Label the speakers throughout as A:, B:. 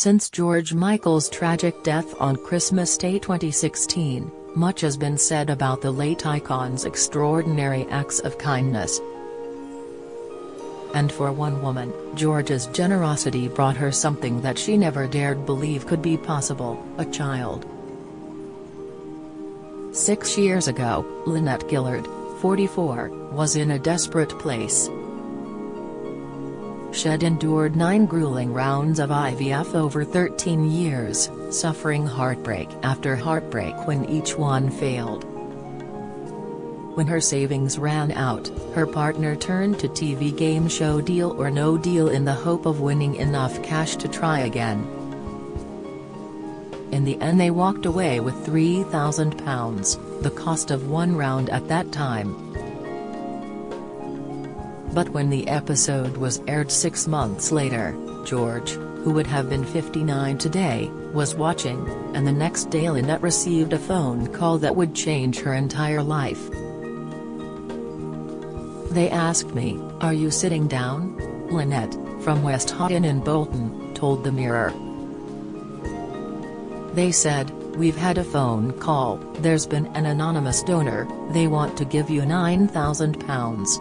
A: Since George Michael's tragic death on Christmas Day 2016, much has been said about the late icon's extraordinary acts of kindness. And for one woman, George's generosity brought her something that she never dared believe could be possible: a child. 6 years ago, Lynette Gillard, 44, was in a desperate place. She'd endured 9 grueling rounds of IVF over 13 years, suffering heartbreak after heartbreak when each one failed. When her savings ran out, her partner turned to TV game show Deal or No Deal in the hope of winning enough cash to try again. In the end, they walked away with £3,000, the cost of one round at that time. But when the episode was aired 6 months later, George, who would have been 59 today, was watching, and the next day Lynette received a phone call that would change her entire life. "They asked me, 'Are you sitting down?'" Lynette, from West Houghton in Bolton, told the Mirror. "They said, 'We've had a phone call, there's been an anonymous donor, they want to give you £9,000.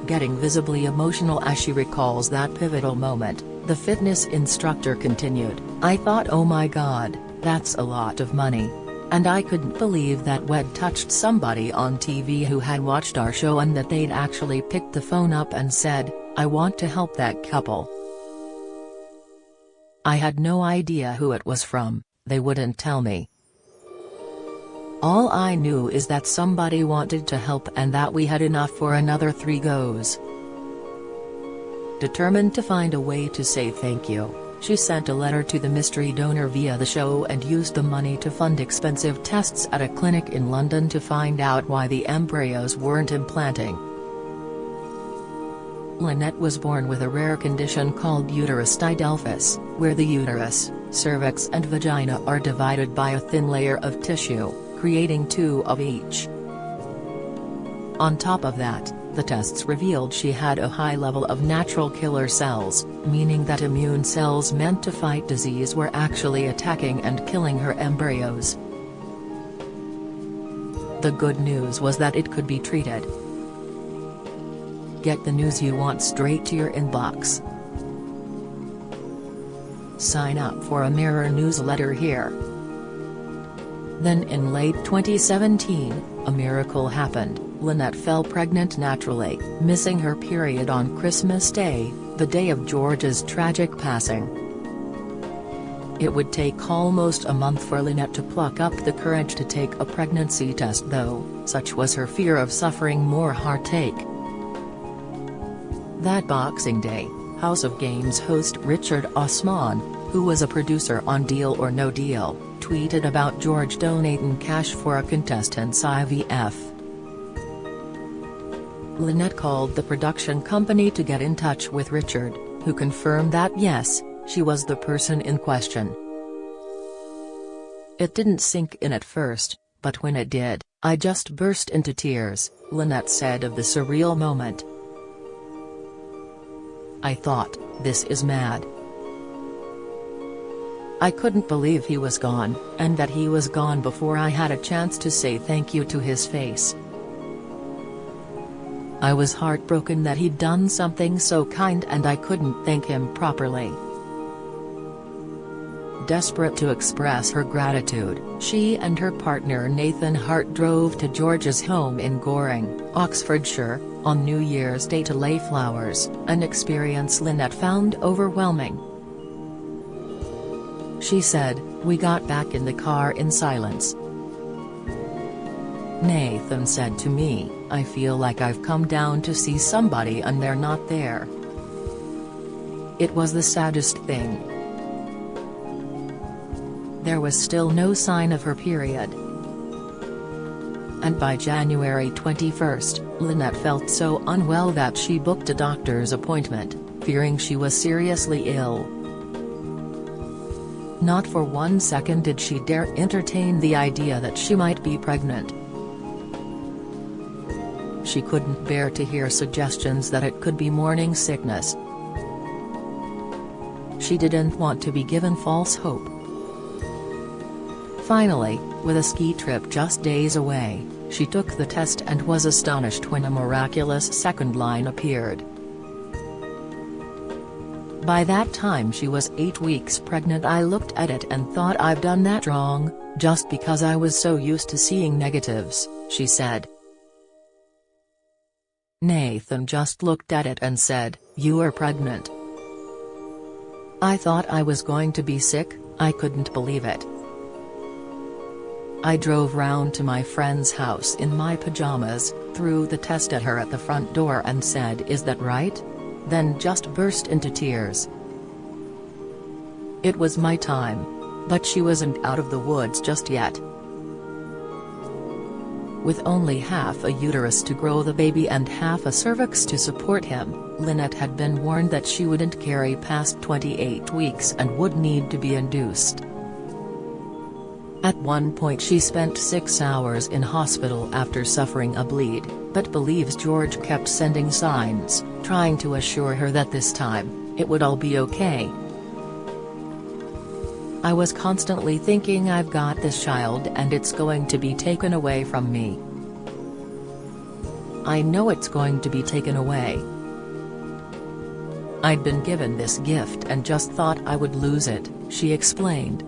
A: Getting visibly emotional as she recalls that pivotal moment, the fitness instructor continued, "I thought, oh my God, that's a lot of money. And I couldn't believe that we'd touched somebody on TV who had watched our show and that they'd actually picked the phone up and said, 'I want to help that couple.' I had no idea who it was from, they wouldn't tell me. All I knew is that somebody wanted to help and that we had enough for another 3 goes." Determined to find a way to say thank you, she sent a letter to the mystery donor via the show and used the money to fund expensive tests at a clinic in London to find out why the embryos weren't implanting. Lynette was born with a rare condition called uterus didelphys, where the uterus, cervix and vagina are divided by a thin layer of tissue, creating 2 of each. On top of that, the tests revealed she had a high level of natural killer cells, meaning that immune cells meant to fight disease were actually attacking and killing her embryos. The good news was that it could be treated. Get the news you want straight to your inbox. Sign up for a Mirror newsletter here. Then in late 2017, a miracle happened. Lynette fell pregnant naturally, missing her period on Christmas Day, the day of George's tragic passing. It would take almost a month for Lynette to pluck up the courage to take a pregnancy test though, such was her fear of suffering more heartache. That Boxing Day, House of Games host Richard Osman, who was a producer on Deal or No Deal, tweeted about George donating cash for a contestant's IVF. Lynette called the production company to get in touch with Richard, who confirmed that yes, she was the person in question. "It didn't sink in at first, but when it did, I just burst into tears," Lynette said of the surreal moment. "I thought, this is mad. I couldn't believe he was gone, and that he was gone before I had a chance to say thank you to his face. I was heartbroken that he'd done something so kind and I couldn't thank him properly." Desperate to express her gratitude, she and her partner Nathan Hart drove to George's home in Goring, Oxfordshire, on New Year's Day to lay flowers, an experience Lynette found overwhelming. She said, "We got back in the car in silence. Nathan said to me, 'I feel like I've come down to see somebody and they're not there.' It was the saddest thing." There was still no sign of her period. And by January 21, Lynette felt so unwell that she booked a doctor's appointment, fearing she was seriously ill. Not for 1 second did she dare entertain the idea that she might be pregnant. She couldn't bear to hear suggestions that it could be morning sickness. she didn't want to be given false hope. Finally, with a ski trip just days away, she took the test and was astonished when a miraculous second line appeared. By that time she was 8 weeks pregnant. I looked at it and thought, I've done that wrong, just because I was so used to seeing negatives, she said. Nathan just looked at it and said, "You are pregnant." I thought I was going to be sick, I couldn't believe it. I drove round to my friend's house in my pajamas, threw the test at her at the front door and said, "Is that right?" Then just burst into tears. It was my time. But she wasn't out of the woods just yet. With only half a uterus to grow the baby and half a cervix to support him, Lynette had been warned that she wouldn't carry past 28 weeks and would need to be induced. At one point she spent 6 hours in hospital after suffering a bleed, but believes George kept sending signs, trying to assure her that this time, it would all be okay. "I was constantly thinking, I've got this child and it's going to be taken away from me. I know it's going to be taken away. I'd been given this gift and just thought I would lose it," she explained.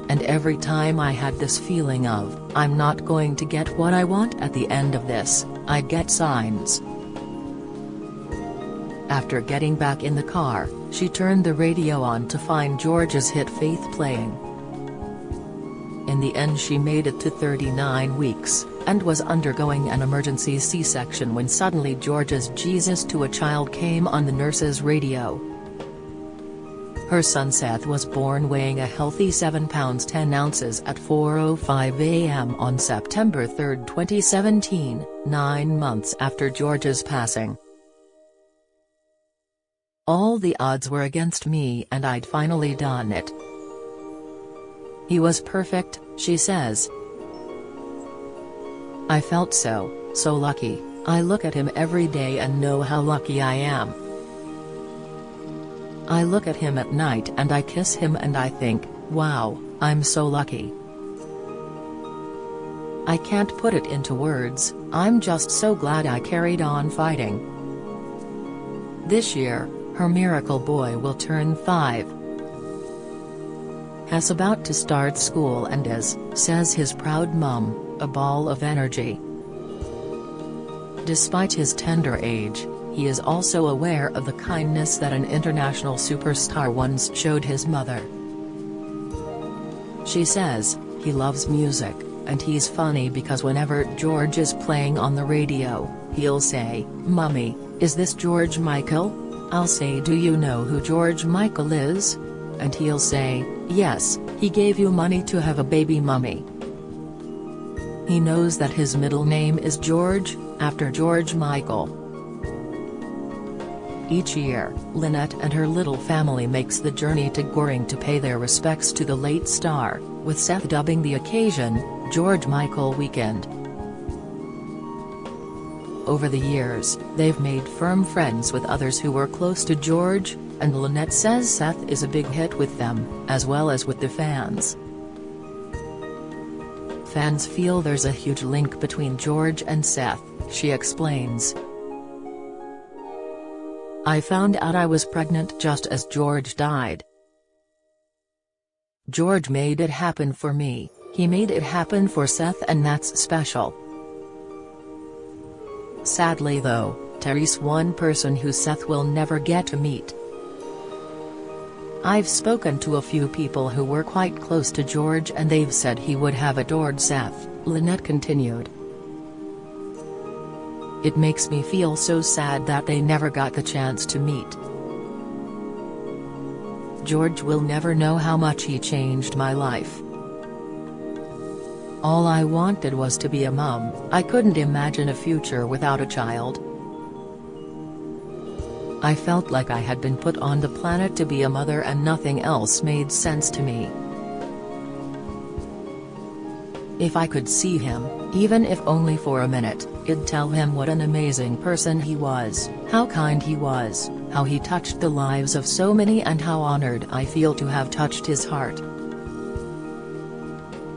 A: "And every time I had this feeling of, I'm not going to get what I want at the end of this, I'd get signs." After getting back in the car, she turned the radio on to find George's hit Faith playing. In the end she made it to 39 weeks, and was undergoing an emergency C-section when suddenly George's Jesus to a Child came on the nurse's radio. Her son Seth was born weighing a healthy 7 pounds 10 ounces at 4:05 a.m. on September 3, 2017, 9 months after George's passing. "All the odds were against me and I'd finally done it. He was perfect," she says. "I felt so lucky. I look at him every day and know how lucky I am. I look at him at night and I kiss him and I think, wow, I'm so lucky. I can't put it into words, I'm just so glad I carried on fighting." This year, her miracle boy will turn 5. He's about to start school and is, says his proud mum, a ball of energy. Despite his tender age, he is also aware of the kindness that an international superstar once showed his mother. She says, "He loves music, and he's funny because whenever George is playing on the radio, he'll say, 'Mummy, is this George Michael?' I'll say, 'Do you know who George Michael is?' And he'll say, 'Yes, he gave you money to have a baby, Mummy.' He knows that his middle name is George, after George Michael." Each year, Lynette and her little family makes the journey to Goring to pay their respects to the late star, with Seth dubbing the occasion, George Michael Weekend. Over the years, they've made firm friends with others who were close to George, and Lynette says Seth is a big hit with them, as well as with the fans. "Fans feel there's a huge link between George and Seth," she explains. "I found out I was pregnant just as George died. George made it happen for me, he made it happen for Seth, and that's special." Sadly though, Terry's one person who Seth will never get to meet. "I've spoken to a few people who were quite close to George and they've said he would have adored Seth," Lynette continued. "It makes me feel so sad that they never got the chance to meet. George will never know how much he changed my life. All I wanted was to be a mum, I couldn't imagine a future without a child. I felt like I had been put on the planet to be a mother and nothing else made sense to me." If I could see him, even if only for a minute, I'd tell him what an amazing person he was, how kind he was, how he touched the lives of so many and how honored I feel to have touched his heart.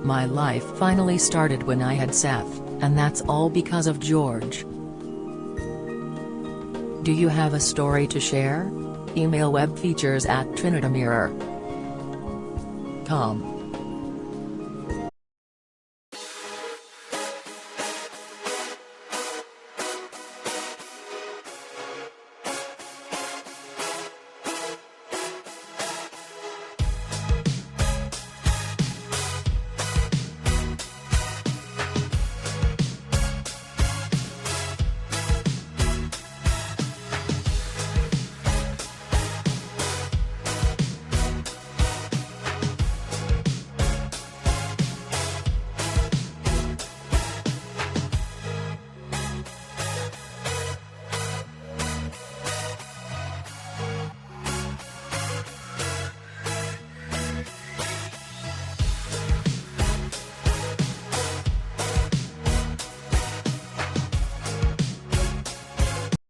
A: My life finally started when I had Seth, and that's all because of George. Do you have a story to share? Email webfeatures@trinitymirror.com.